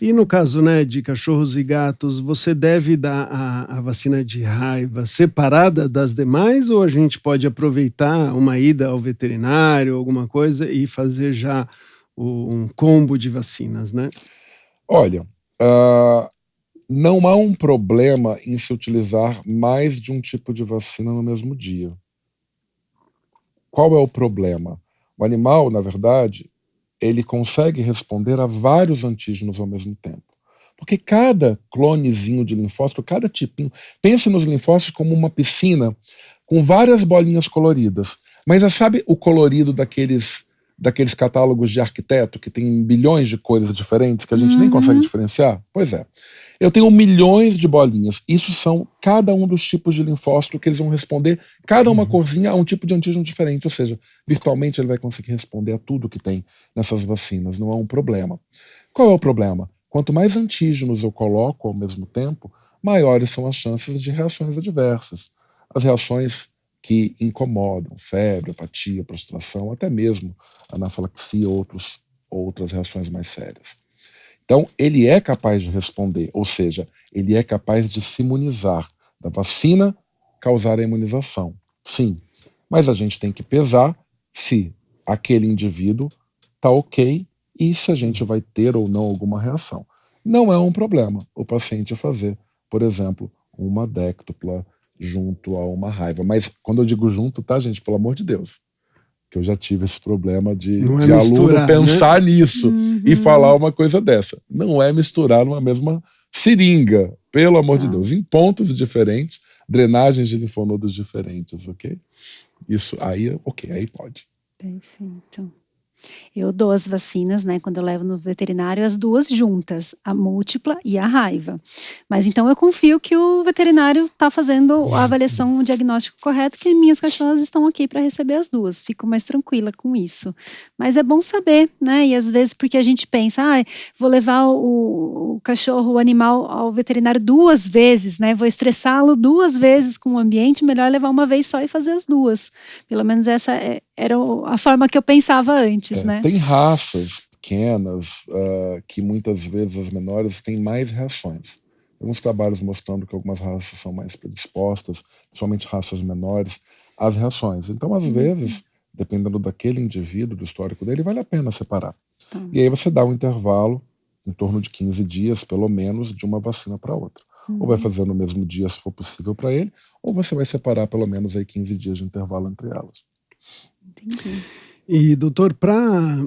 S1: E no caso, né, de cachorros e gatos, você deve dar a vacina de raiva separada das demais, ou a gente pode aproveitar uma ida ao veterinário, alguma coisa, e fazer já um combo de vacinas, né?
S3: Olha, não há um problema em se utilizar mais de um tipo de vacina no mesmo dia. Qual é o problema? O animal, na verdade, ele consegue responder a vários antígenos ao mesmo tempo. Porque cada clonezinho de linfócito, cada tipinho... Pense nos linfócitos como uma piscina com várias bolinhas coloridas. Mas sabe o colorido daqueles catálogos de arquiteto que tem bilhões de cores diferentes que a gente nem consegue diferenciar? Pois é. Eu tenho milhões de bolinhas. Isso são cada um dos tipos de linfócito que eles vão responder, cada uma corzinha a um tipo de antígeno diferente. Ou seja, virtualmente ele vai conseguir responder a tudo que tem nessas vacinas. Não é um problema. Qual é o problema? Quanto mais antígenos eu coloco ao mesmo tempo, maiores são as chances de reações adversas. As reações que incomodam, febre, apatia, prostração, até mesmo anafilaxia, outras reações mais sérias. Então, ele é capaz de responder, ou seja, ele é capaz de se imunizar, da vacina causar a imunização. Sim, mas a gente tem que pesar se aquele indivíduo está ok e se a gente vai ter ou não alguma reação. Não é um problema o paciente fazer, por exemplo, uma déctupla junto a uma raiva. Mas quando eu digo junto, tá, gente, pelo amor de Deus, que eu já tive esse problema de aluno pensar, né, nisso e falar uma coisa dessa. Não é misturar numa mesma seringa, pelo amor de Deus, em pontos diferentes, drenagens de linfonodos diferentes, ok? Isso aí, ok, aí pode.
S2: Perfeito. Eu dou as vacinas, né, quando eu levo no veterinário, as duas juntas, a múltipla e a raiva. Mas então eu confio que o veterinário está fazendo a avaliação, o diagnóstico correto, que minhas cachorras estão ok para receber as duas. Fico mais tranquila com isso. Mas é bom saber, né, e às vezes porque a gente pensa, vou levar o cachorro, o animal ao veterinário 2 vezes, né, vou estressá-lo 2 vezes com o ambiente, melhor levar uma vez só e fazer as duas. Pelo menos essa era a forma que eu pensava antes. Né?
S3: Tem raças pequenas que muitas vezes as menores têm mais reações. Tem alguns trabalhos mostrando que algumas raças são mais predispostas, principalmente raças menores, às reações. Então, às vezes, dependendo daquele indivíduo, do histórico dele, vale a pena separar. E aí você dá um intervalo, em torno de 15 dias, pelo menos, de uma vacina para outra. Ou vai fazer no mesmo dia, se for possível para ele, ou você vai separar pelo menos aí 15 dias de intervalo entre elas.
S2: Entendi.
S1: E, doutor, para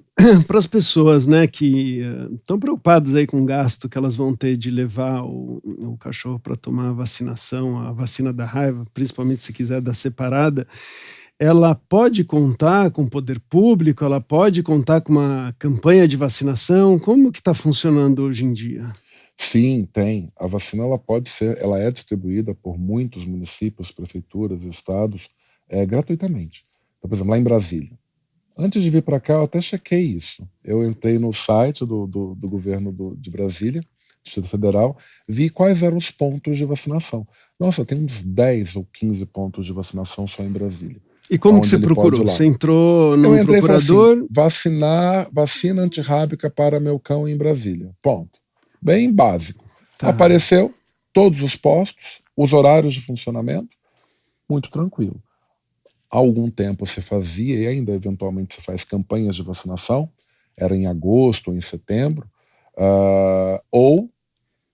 S1: as pessoas, né, que estão preocupadas aí com o gasto que elas vão ter de levar o cachorro para tomar a vacinação, a vacina da raiva, principalmente se quiser dar separada, ela pode contar com o poder público, ela pode contar com uma campanha de vacinação? Como que está funcionando hoje em dia?
S3: Sim, tem. A vacina ela é distribuída por muitos municípios, prefeituras, estados, gratuitamente. Então, por exemplo, lá em Brasília. Antes de vir para cá, eu até chequei isso. Eu entrei no site do governo de Brasília, Distrito Federal, vi quais eram os pontos de vacinação. Nossa, tem uns 10 ou 15 pontos de vacinação só em Brasília.
S1: E como que você procurou? Você entrou no procurador?
S3: Assim, vacina antirrábica para meu cão em Brasília. Ponto. Bem básico. Tá. Apareceu todos os postos, os horários de funcionamento, muito tranquilo. Há algum tempo se fazia, e ainda eventualmente se faz campanhas de vacinação, era em agosto ou em setembro, ou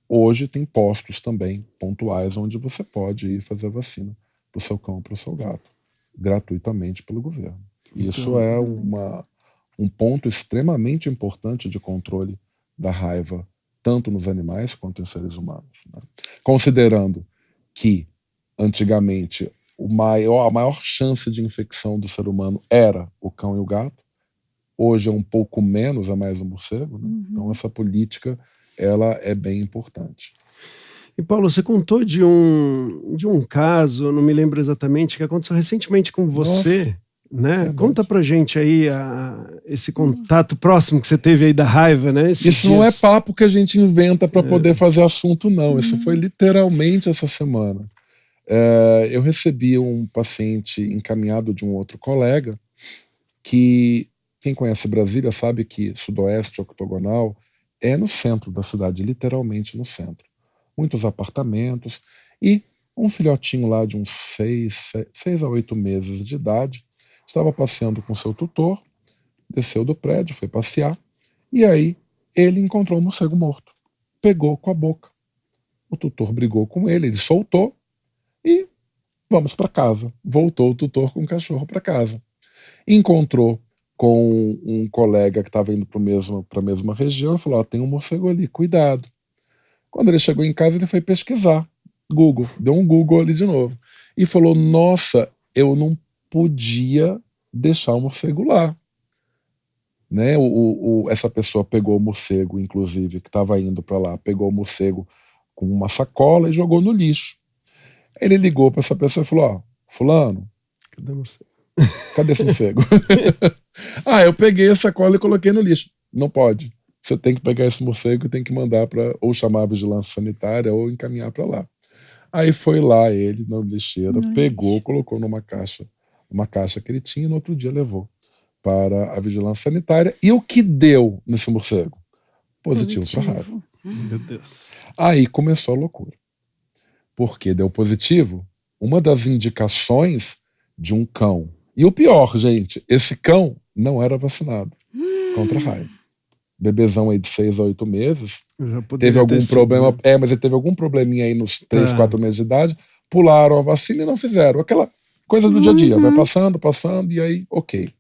S3: hoje tem postos também pontuais onde você pode ir fazer a vacina para o seu cão, para o seu gato, gratuitamente pelo governo. Isso é um ponto extremamente importante de controle da raiva, tanto nos animais quanto em seres humanos, né? Considerando que, antigamente, a maior chance de infecção do ser humano era o cão e o gato, hoje é um pouco menos, é mais o morcego, né? Então essa política, ela é bem importante.
S1: E Paulo, você contou de um caso, não me lembro exatamente, que aconteceu recentemente com você. Nossa, né? Conta pra gente aí esse contato próximo que você teve aí da raiva, né?
S3: Isso não é papo que a gente inventa para poder fazer assunto, não. Isso foi literalmente essa semana. Eu recebi um paciente encaminhado de um outro colega que, quem conhece Brasília sabe que Sudoeste Octogonal é no centro da cidade, literalmente no centro. Muitos apartamentos e um filhotinho lá de uns 6 a 8 meses de idade estava passeando com seu tutor, desceu do prédio, foi passear, e aí ele encontrou um morcego morto. Pegou com a boca. O tutor brigou com ele soltou e vamos para casa. Voltou o tutor com o cachorro para casa. Encontrou com um colega que estava indo para a mesma região e falou: tem um morcego ali, cuidado. Quando ele chegou em casa, ele foi pesquisar. Google, deu um Google ali de novo. E falou: nossa, eu não podia deixar o morcego lá. Né? Essa pessoa pegou o morcego, inclusive, que estava indo para lá, pegou o morcego com uma sacola e jogou no lixo. Ele ligou para essa pessoa e falou: fulano,
S1: cadê o morcego?
S3: Cadê esse morcego? Eu peguei a sacola e coloquei no lixo. Não pode. Você tem que pegar esse morcego e tem que mandar para ou chamar a vigilância sanitária ou encaminhar para lá. Aí foi lá ele na lixeira, pegou, colocou numa caixa que ele tinha, e no outro dia levou para a vigilância sanitária. E o que deu nesse morcego? Positivo para raiva.
S1: Meu Deus.
S3: Aí começou a loucura. Porque deu positivo, uma das indicações de um cão. E o pior, gente, esse cão não era vacinado contra a raiva. Bebezão aí de 6 a 8 meses, teve algum problema, mas ele teve algum probleminha aí nos 3, 4 meses de idade, pularam a vacina e não fizeram. Aquela coisa do dia a dia, vai passando, e aí, ok.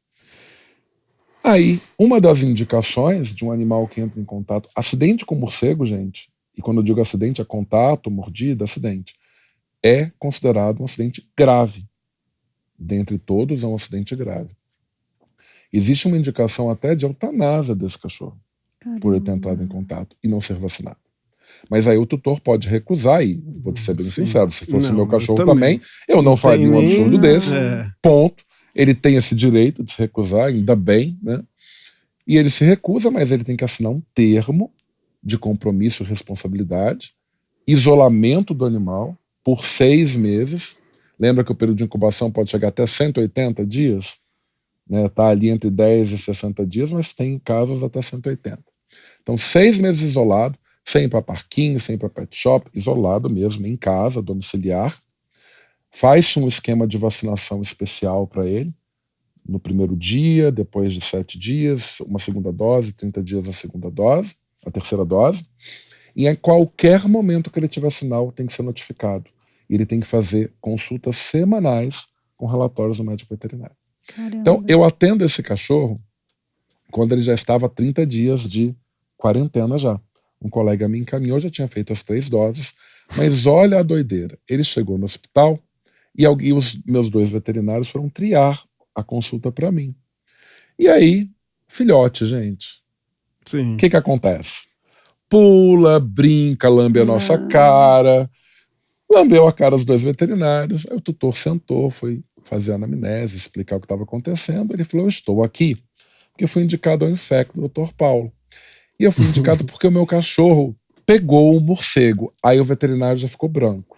S3: Aí, uma das indicações de um animal que entra em contato, acidente com morcego, gente, e quando eu digo acidente, é contato, mordida, acidente, é considerado um acidente grave. Dentre todos, é um acidente grave. Existe uma indicação até de eutanásia desse cachorro. Caramba. Por ele ter entrado em contato e não ser vacinado. Mas aí o tutor pode recusar, e vou ser bem sincero, se fosse meu cachorro também, eu não faria um absurdo desse, ponto. Ele tem esse direito de se recusar, ainda bem, né? E ele se recusa, mas ele tem que assinar um termo de compromisso e responsabilidade, isolamento do animal por 6 meses. Lembra que o período de incubação pode chegar até 180 dias? Né? Tá ali entre 10 e 60 dias, mas tem casos até 180. Então, 6 meses isolado, sem ir para parquinho, sem ir para pet shop, isolado mesmo, em casa, domiciliar. Faz-se um esquema de vacinação especial para ele, no primeiro dia, depois de 7 dias, uma segunda dose, 30 dias a segunda dose, a terceira dose. E em qualquer momento que ele tiver sinal, tem que ser notificado. E ele tem que fazer consultas semanais com relatórios do médico veterinário. Caramba. Então, eu atendo esse cachorro quando ele já estava há 30 dias de quarentena já. Um colega me encaminhou, já tinha feito as 3 doses, mas olha a doideira. Ele chegou no hospital e os meus 2 veterinários foram triar a consulta para mim. E aí, filhote, gente.
S1: Sim.
S3: O que acontece? Pula, brinca, lambe a nossa cara. Lambeu a cara dos 2 veterinários. Aí o tutor sentou, foi fazer a anamnese, explicar o que estava acontecendo. Ele falou: eu estou aqui porque fui indicado ao infecto do Dr. Paulo. E eu fui indicado porque o meu cachorro pegou um morcego. Aí o veterinário já ficou branco.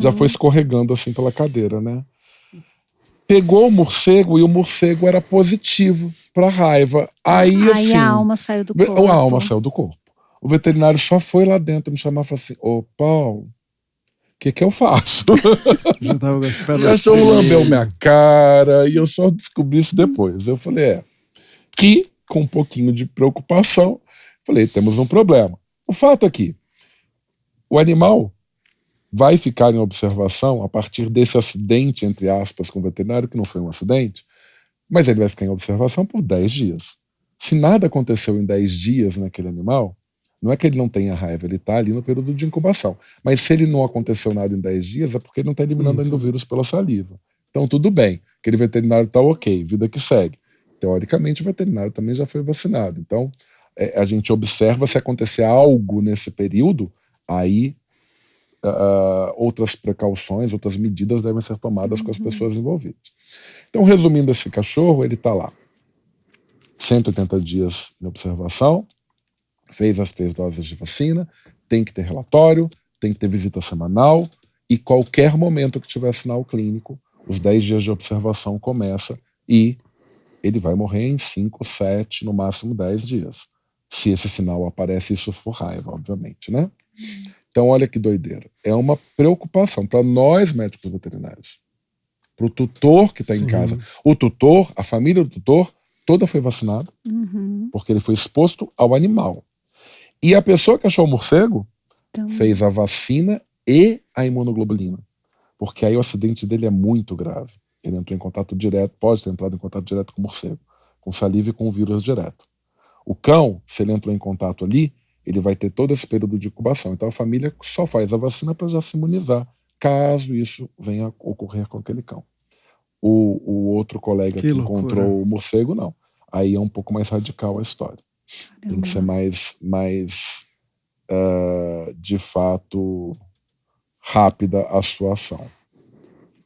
S3: Já foi escorregando assim pela cadeira, né? Pegou o morcego e o morcego era positivo para raiva. Aí assim,
S2: a alma saiu do corpo.
S3: A alma saiu do corpo. O veterinário só foi lá dentro me chamar e falou assim: ô Paulo, o que eu faço?
S1: Já tava com as
S3: O
S1: pedras.
S3: cachorro lambeu minha cara e eu só descobri isso depois. Eu falei: que com um pouquinho de preocupação, falei, temos um problema. O fato é que o animal vai ficar em observação a partir desse acidente, entre aspas, com o veterinário, que não foi um acidente, mas ele vai ficar em observação por 10 dias. Se nada aconteceu em 10 dias naquele animal, não é que ele não tenha raiva, ele está ali no período de incubação. Mas se ele não aconteceu nada em 10 dias, é porque ele não está eliminando ainda o vírus pela saliva. Então tudo bem, aquele veterinário está ok, vida que segue. Teoricamente o veterinário também já foi vacinado. Então a gente observa se acontecer algo nesse período, aí outras precauções, outras medidas devem ser tomadas com as pessoas envolvidas. Então, resumindo, esse cachorro, ele está lá 180 dias em observação, fez as 3 doses de vacina, tem que ter relatório, tem que ter visita semanal, e qualquer momento que tiver sinal clínico, os 10 dias de observação começa e ele vai morrer em 5, 7, no máximo 10 dias. Se esse sinal aparece, isso for raiva, obviamente, né? Então, olha que doideira. É uma preocupação para nós, médicos veterinários. Para o tutor que está em casa. O tutor, a família do tutor, toda foi vacinada, porque ele foi exposto ao animal. E a pessoa que achou o morcego fez a vacina e a imunoglobulina. Porque aí o acidente dele é muito grave. Ele entrou em contato direto, pode ter entrado em contato direto com o morcego, com saliva e com o vírus direto. O cão, se ele entrou em contato ali, ele vai ter todo esse período de incubação. Então a família só faz a vacina para já se imunizar, caso isso venha a ocorrer com aquele cão. O outro colega que encontrou o morcego, não. Aí é um pouco mais radical a história. Caramba. Tem que ser mais de fato, rápida a sua ação.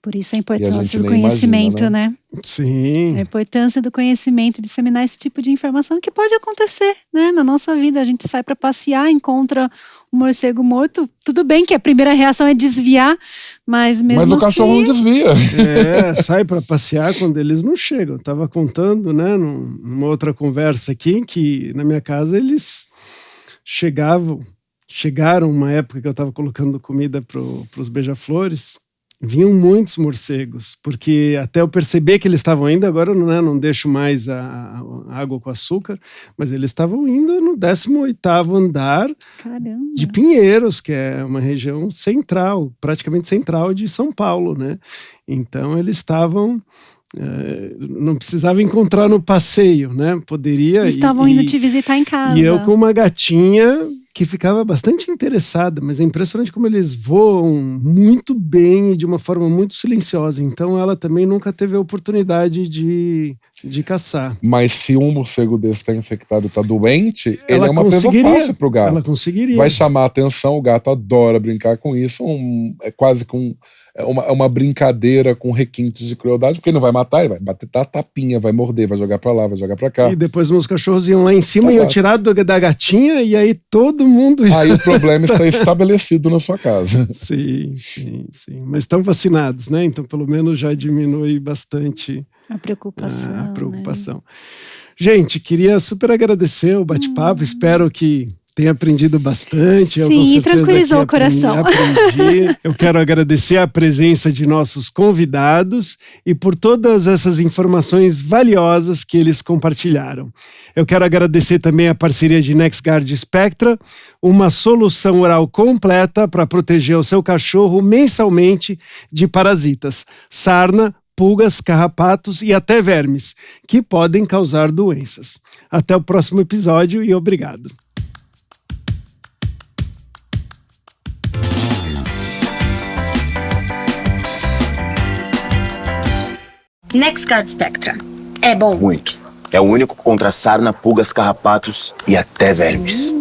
S2: Por isso a importância do conhecimento, imagina, né?
S1: Sim.
S2: A importância do conhecimento, disseminar esse tipo de informação que pode acontecer, né? Na nossa vida, a gente sai para passear, encontra um morcego morto. Tudo bem que a primeira reação é desviar, mas mesmo
S3: Mas o cachorro não desvia.
S1: Sai para passear quando eles não chegam. Eu estava contando, né, numa outra conversa aqui, que na minha casa eles chegaram uma época que eu estava colocando comida para os beija-flores. Vinham muitos morcegos, porque até eu perceber que eles estavam indo, agora eu não deixo mais a água com açúcar, mas eles estavam indo no 18º andar.
S2: Caramba.
S1: De Pinheiros, que é uma região central, praticamente central de São Paulo, né? Então eles estavam... não precisava encontrar no passeio, né? Poderia...
S2: Estavam indo te visitar em casa.
S1: E eu com uma gatinha que ficava bastante interessada, mas é impressionante como eles voam muito bem e de uma forma muito silenciosa. Então ela também nunca teve a oportunidade de caçar. Mas
S3: se um morcego desse está infectado e está doente, ele é uma presa fácil para o gato.
S1: Ela conseguiria.
S3: Vai chamar a atenção, o gato adora brincar com isso, é quase que uma brincadeira com requintes de crueldade, porque ele não vai matar, ele vai bater tapinha, vai morder, vai jogar pra lá, vai jogar pra cá.
S1: E depois meus cachorros iam lá em cima e iam tirar da gatinha, e aí todo mundo...
S3: Aí o problema está estabelecido na sua casa.
S1: Sim. Mas estão vacinados, né? Então pelo menos já diminui bastante
S2: a preocupação.
S1: Né? Gente, queria super agradecer o bate-papo, espero que tenha aprendido bastante.
S2: Sim, tranquilizou o coração.
S1: Aprendi. Eu quero agradecer a presença de nossos convidados e por todas essas informações valiosas que eles compartilharam. Eu quero agradecer também a parceria de NexGard Spectra, uma solução oral completa para proteger o seu cachorro mensalmente de parasitas, sarna, pulgas, carrapatos e até vermes, que podem causar doenças. Até o próximo episódio e obrigado.
S4: NexGard Spectra. É bom?
S5: Muito. É o único contra sarna, pulgas, carrapatos e até vermes.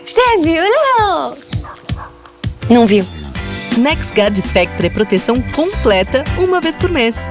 S4: Você viu, não? Não viu.
S6: NexGard Spectra é proteção completa uma vez por mês.